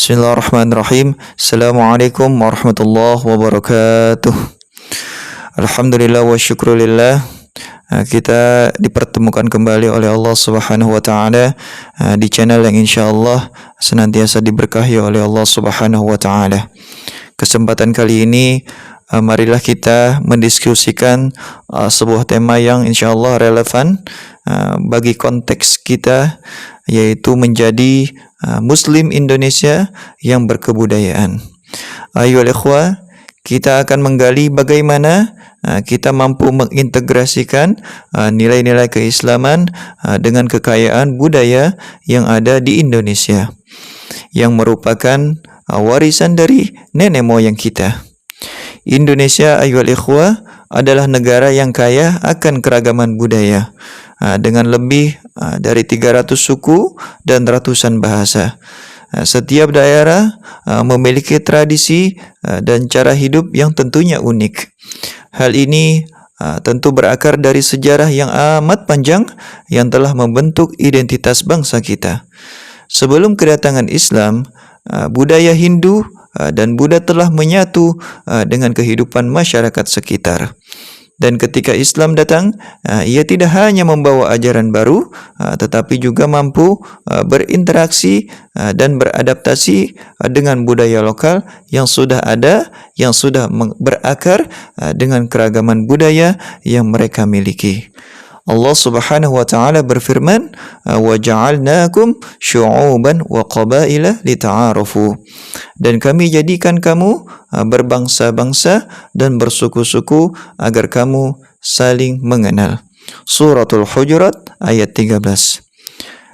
Bismillahirrahmanirrahim. Assalamualaikum warahmatullahi wabarakatuh. Alhamdulillah wa syukrulillah. Kita dipertemukan kembali oleh Allah Subhanahu wa taala di channel yang insyaallah senantiasa diberkahi oleh Allah Subhanahu wa taala. Kesempatan kali ini marilah kita mendiskusikan sebuah tema yang insyaallah relevan bagi konteks kita, yaitu menjadi Muslim Indonesia yang berkebudayaan. Ayo ikhwah, kita akan menggali bagaimana kita mampu mengintegrasikan nilai-nilai keislaman dengan kekayaan budaya yang ada di Indonesia, yang merupakan warisan dari nenek moyang kita. Indonesia, ayo ikhwah, adalah negara yang kaya akan keragaman budaya, dengan lebih dari 300 suku dan ratusan bahasa. Setiap daerah memiliki tradisi dan cara hidup yang tentunya unik. Hal ini tentu berakar dari sejarah yang amat panjang yang telah membentuk identitas bangsa kita. Sebelum kedatangan Islam, budaya Hindu dan Buddha telah menyatu dengan kehidupan masyarakat sekitar. Dan ketika Islam datang, ia tidak hanya membawa ajaran baru, tetapi juga mampu berinteraksi dan beradaptasi dengan budaya lokal yang sudah ada, yang sudah berakar dengan keragaman budaya yang mereka miliki. Allah Subhanahu wa taala berfirman, "Wa ja'alnakum syu'uban wa qabaila lita'arafu." Dan kami jadikan kamu berbangsa-bangsa dan bersuku-suku agar kamu saling mengenal. Suratul Hujurat ayat 13.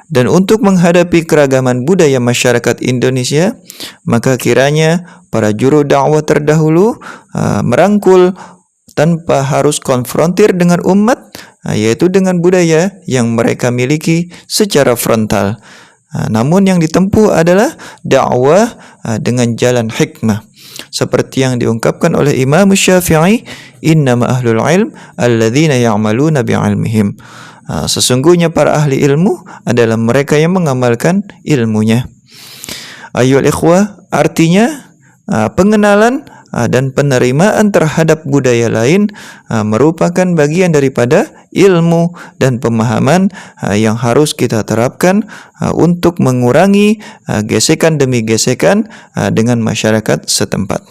Dan untuk menghadapi keragaman budaya masyarakat Indonesia, maka kiranya para juru dakwah terdahulu merangkul tanpa harus konfrontir dengan umat, yaitu dengan budaya yang mereka miliki secara frontal. Namun yang ditempuh adalah dakwah dengan jalan hikmah. Seperti yang diungkapkan oleh Imam Syafi'i, "Innama ahlul ilm alladzina ya'maluna bi'ilmihim." Sesungguhnya para ahli ilmu adalah mereka yang mengamalkan ilmunya. Ayyuhal ikhwah, artinya pengenalan dan penerimaan terhadap budaya lain merupakan bagian daripada ilmu dan pemahaman yang harus kita terapkan untuk mengurangi gesekan demi gesekan dengan masyarakat setempat,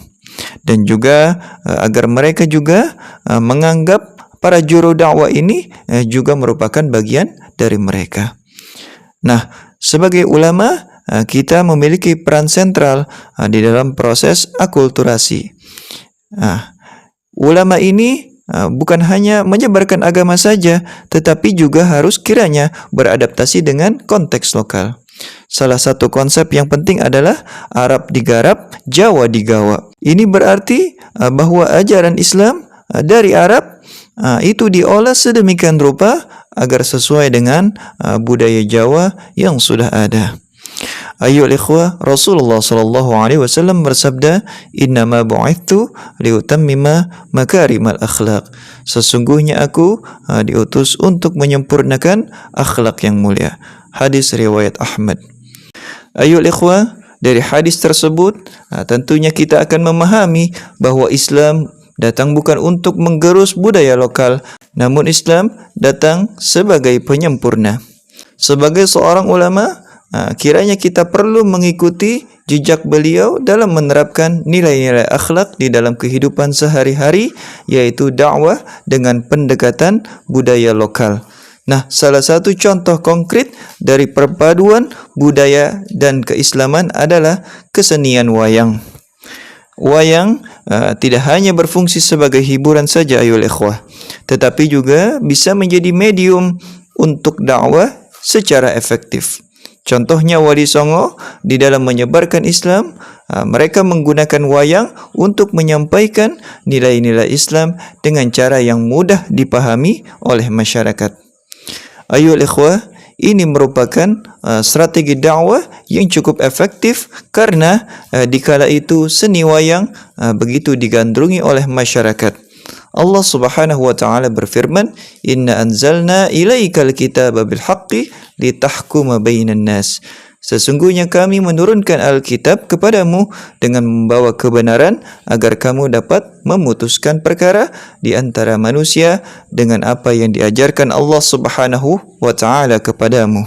dan juga agar mereka juga menganggap para juru dakwah ini juga merupakan bagian dari mereka. Nah, sebagai ulama, kita memiliki peran sentral di dalam proses akulturasi. Ulama ini bukan hanya menyebarkan agama saja, tetapi juga harus kiranya beradaptasi dengan konteks lokal. Salah satu konsep yang penting adalah Arab digarap, Jawa digawa. Ini berarti bahwa ajaran Islam dari Arab itu diolah sedemikian rupa agar sesuai dengan budaya Jawa yang sudah ada. Ayyuhal ikhwah, Rasulullah sallallahu alaihi wasallam bersabda, "Innama bu'ithtu liutammima makarimal akhlaq." Sesungguhnya aku diutus untuk menyempurnakan akhlak yang mulia. Hadis riwayat Ahmad. Ayyuhal ikhwah, dari hadis tersebut tentunya kita akan memahami bahwa Islam datang bukan untuk menggerus budaya lokal, namun Islam datang sebagai penyempurna. Sebagai seorang ulama, kiranya kita perlu mengikuti jejak beliau dalam menerapkan nilai-nilai akhlak di dalam kehidupan sehari-hari, yaitu dakwah dengan pendekatan budaya lokal. Nah, salah satu contoh konkret dari perpaduan budaya dan keislaman adalah kesenian wayang. Wayang tidak hanya berfungsi sebagai hiburan saja, ayolah ikhwah, tetapi juga bisa menjadi medium untuk dakwah secara efektif. Contohnya Wali Songo di dalam menyebarkan Islam, mereka menggunakan wayang untuk menyampaikan nilai-nilai Islam dengan cara yang mudah dipahami oleh masyarakat. Ayolah ikhwah, ini merupakan strategi dakwah yang cukup efektif karena dikala itu seni wayang begitu digandrungi oleh masyarakat. Allah Subhanahu wa taala berfirman, "Inna anzalna ilaikal kitaba bil haqqi litahkuma bainan nas." Sesungguhnya kami menurunkan Alkitab kepadamu dengan membawa kebenaran agar kamu dapat memutuskan perkara di antara manusia dengan apa yang diajarkan Allah Subhanahu wa taala kepadamu.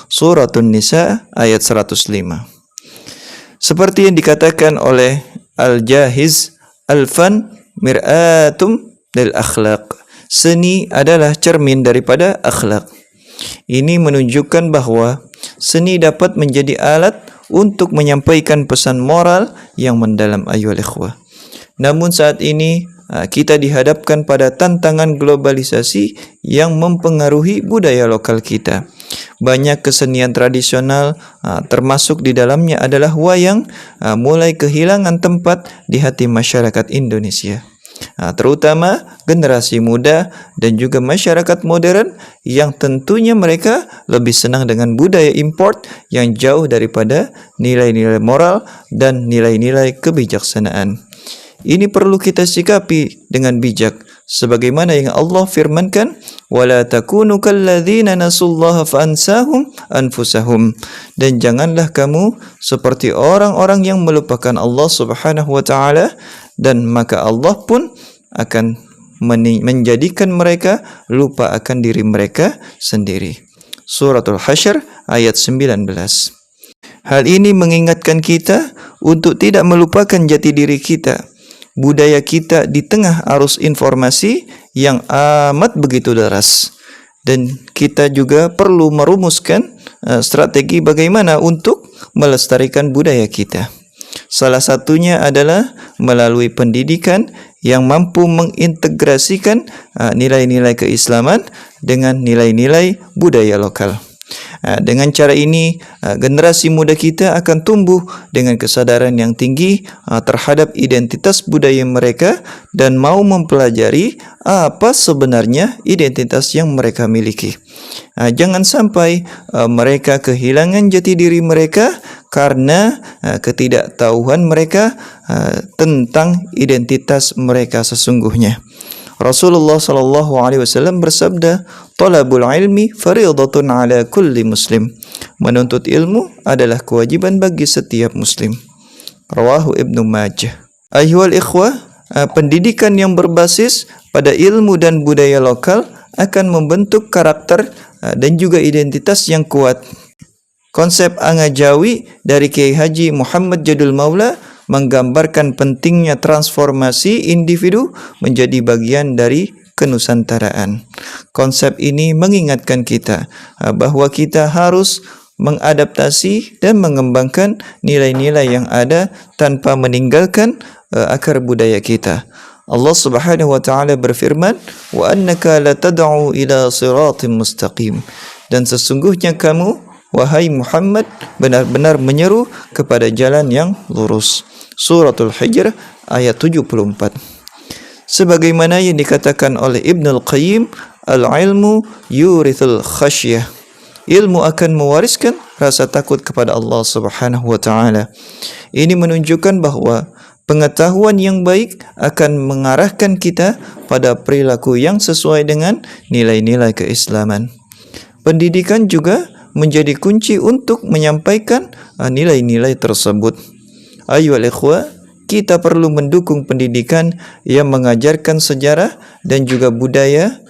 Suratun Nisa ayat 105. Seperti yang dikatakan oleh Al-Jahiz, al-fan mir'atum lil akhlaq. Seni adalah cermin daripada akhlak. Ini menunjukkan bahwa seni dapat menjadi alat untuk menyampaikan pesan moral yang mendalam, ayyuhal ikhwah. Namun saat ini kita dihadapkan pada tantangan globalisasi yang mempengaruhi budaya lokal kita. Banyak kesenian tradisional termasuk di dalamnya adalah wayang mulai kehilangan tempat di hati masyarakat Indonesia. Terutama generasi muda dan juga masyarakat modern yang tentunya mereka lebih senang dengan budaya import yang jauh daripada nilai-nilai moral dan nilai-nilai kebijaksanaan. Ini perlu kita sikapi dengan bijak sebagaimana yang Allah firmankan, wala takunu kalladzina nasullaha faansahum anfusahum, dan janganlah kamu seperti orang-orang yang melupakan Allah Subhanahu wa taala, dan maka Allah pun akan menjadikan mereka lupa akan diri mereka sendiri. Suratul Hasyr ayat 19. Hal ini mengingatkan kita untuk tidak melupakan jati diri kita, budaya kita di tengah arus informasi yang amat begitu deras. Dan kita juga perlu merumuskan strategi bagaimana untuk melestarikan budaya kita. Salah satunya adalah melalui pendidikan yang mampu mengintegrasikan nilai-nilai keislaman dengan nilai-nilai budaya lokal. Dengan cara ini, generasi muda kita akan tumbuh dengan kesadaran yang tinggi terhadap identitas budaya mereka dan mau mempelajari apa sebenarnya identitas yang mereka miliki. Jangan sampai mereka kehilangan jati diri mereka karena ketidaktahuan mereka tentang identitas mereka sesungguhnya. Rasulullah SAW bersabda, "Talabul ilmi fariidatun ala kulli muslim." Menuntut ilmu adalah kewajiban bagi setiap muslim. Rawahu Ibnu Majah. Ayyuhal ikhwah, pendidikan yang berbasis pada ilmu dan budaya lokal akan membentuk karakter dan juga identitas yang kuat. Konsep Angajawi dari Kiai Haji Muhammad Jadul Maula menggambarkan pentingnya transformasi individu menjadi bagian dari kenusantaraan. Konsep ini mengingatkan kita bahwa kita harus mengadaptasi dan mengembangkan nilai-nilai yang ada tanpa meninggalkan akar budaya kita. Allah Subhanahu wa taala berfirman, "Wa annaka latad'u ila siratim mustaqim." Dan sesungguhnya kamu, wahai Muhammad, benar-benar menyeru kepada jalan yang lurus. Suratul Hijr ayat 74. Sebagaimana yang dikatakan oleh Ibnul Qayyim, al-ilmu yurithul khasyah. Ilmu akan mewariskan rasa takut kepada Allah Subhanahu wa taala. Ini menunjukkan bahwa pengetahuan yang baik akan mengarahkan kita pada perilaku yang sesuai dengan nilai-nilai keislaman. Pendidikan juga menjadi kunci untuk menyampaikan nilai-nilai tersebut. Ayyuhal ikhwah, kita perlu mendukung pendidikan yang mengajarkan sejarah dan juga budaya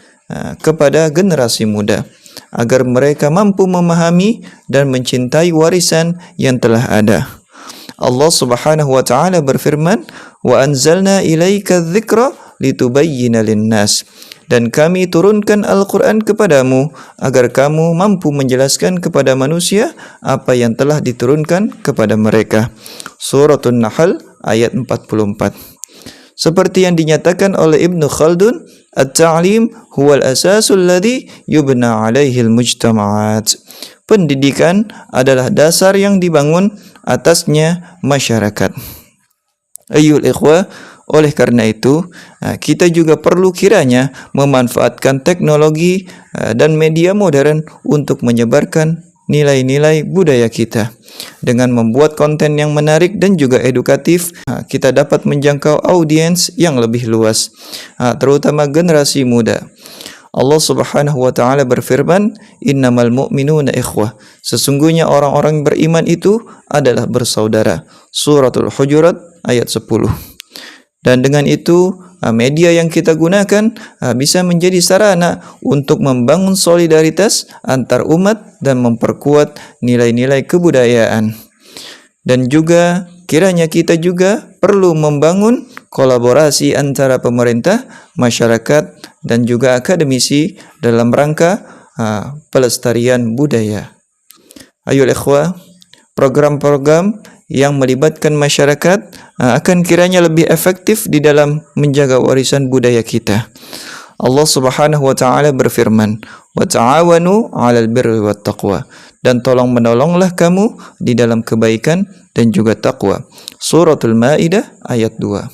kepada generasi muda agar mereka mampu memahami dan mencintai warisan yang telah ada. Allah Subhanahu wa taala berfirman, "Wa anzalna ilaika dzikra litubayyana lin-nas." Dan kami turunkan Al-Quran kepadamu agar kamu mampu menjelaskan kepada manusia apa yang telah diturunkan kepada mereka. Suratun Nahl ayat 44. Seperti yang dinyatakan oleh Ibnu Khaldun, at-ta'lim huwal asasul ladzi yubna alaihi al-mujtama'at. Pendidikan adalah dasar yang dibangun atasnya masyarakat. Ayyuhal ikhwah, oleh karena itu, kita juga perlu kiranya memanfaatkan teknologi dan media modern untuk menyebarkan nilai-nilai budaya kita. Dengan membuat konten yang menarik dan juga edukatif, kita dapat menjangkau audiens yang lebih luas, terutama generasi muda. Allah Subhanahu wa taala berfirman, "Innamal mu'minuna ikhwah." Sesungguhnya orang-orang beriman itu adalah bersaudara. Suratul Hujurat ayat 10. Dan dengan itu media yang kita gunakan bisa menjadi sarana untuk membangun solidaritas antar umat dan memperkuat nilai-nilai kebudayaan. Dan juga kiranya kita juga perlu membangun kolaborasi antara pemerintah, masyarakat, dan juga akademisi dalam rangka pelestarian budaya. Ayo ikhwah, program-program yang melibatkan masyarakat akan kiranya lebih efektif di dalam menjaga warisan budaya kita. Allah Subhanahu wa taala berfirman, "Wa ta'awanu 'alal birri wat taqwa." Dan tolong-menolonglah kamu di dalam kebaikan dan juga takwa. Suratul Maidah ayat 2.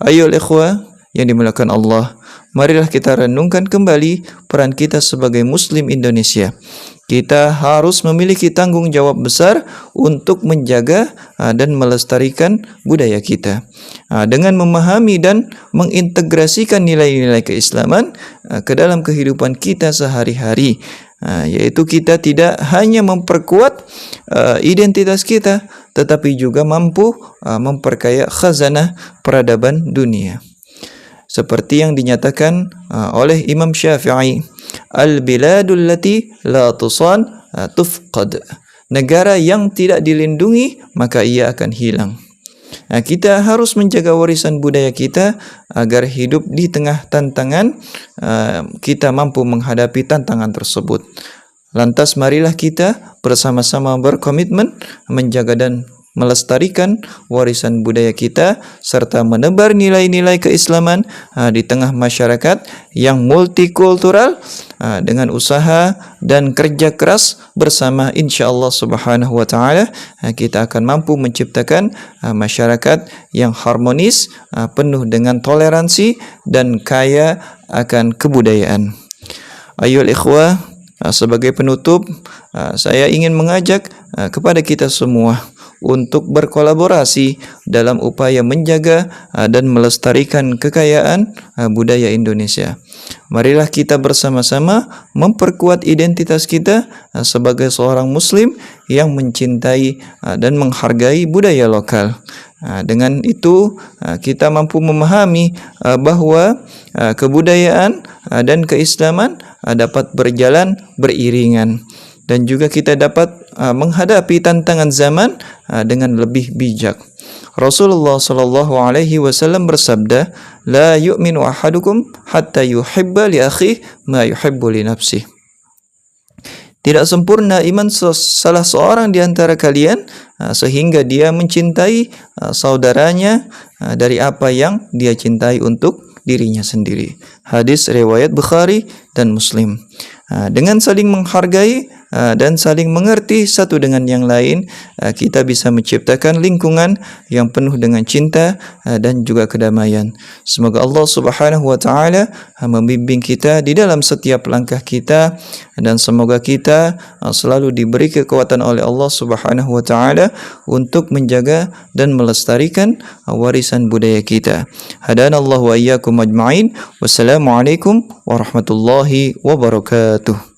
Ayo ikhwah yang dimuliakan Allah, marilah kita renungkan kembali peran kita sebagai Muslim Indonesia. Kita harus memiliki tanggung jawab besar untuk menjaga dan melestarikan budaya kita. Dengan memahami dan mengintegrasikan nilai-nilai keislaman ke dalam kehidupan kita sehari-hari, yaitu kita tidak hanya memperkuat identitas kita, tetapi juga mampu memperkaya khazanah peradaban dunia. Seperti yang dinyatakan oleh Imam Syafi'i, al-biladul lati la tusan tufqad. Negara yang tidak dilindungi maka ia akan hilang. Kita harus menjaga warisan budaya kita agar hidup di tengah tantangan, kita mampu menghadapi tantangan tersebut. Lantas marilah kita bersama-sama berkomitmen menjaga dan melestarikan warisan budaya kita serta menebar nilai-nilai keislaman di tengah masyarakat yang multikultural dengan usaha dan kerja keras bersama, insyaallah subhanahu wa ta'ala kita akan mampu menciptakan masyarakat yang harmonis, penuh dengan toleransi dan kaya akan kebudayaan. Ayo ikhwah, sebagai penutup saya ingin mengajak kepada kita semua untuk berkolaborasi dalam upaya menjaga dan melestarikan kekayaan budaya Indonesia. Marilah kita bersama-sama memperkuat identitas kita sebagai seorang Muslim yang mencintai dan menghargai budaya lokal. Dengan itu kita mampu memahami bahwa kebudayaan dan keislaman dapat berjalan beriringan, dan juga kita dapat menghadapi tantangan zaman dengan lebih bijak. Rasulullah sallallahu alaihi wasallam bersabda, "La yu'minu ahadukum hatta yuhibba li akhihi ma yuhibbu li nafsihi." Tidak sempurna iman salah seorang di antara kalian sehingga dia mencintai saudaranya dari apa yang dia cintai untuk dirinya sendiri. Hadis riwayat Bukhari dan Muslim. Dengan saling menghargai dan saling mengerti satu dengan yang lain, kita bisa menciptakan lingkungan yang penuh dengan cinta dan juga kedamaian. Semoga Allah Subhanahu wa taala membimbing kita di dalam setiap langkah kita, dan semoga kita selalu diberi kekuatan oleh Allah Subhanahu wa taala untuk menjaga dan melestarikan warisan budaya kita. Hadanallahu wa iyyakum ajma'in. Wassalamualaikum warahmatullahi wabarakatuh.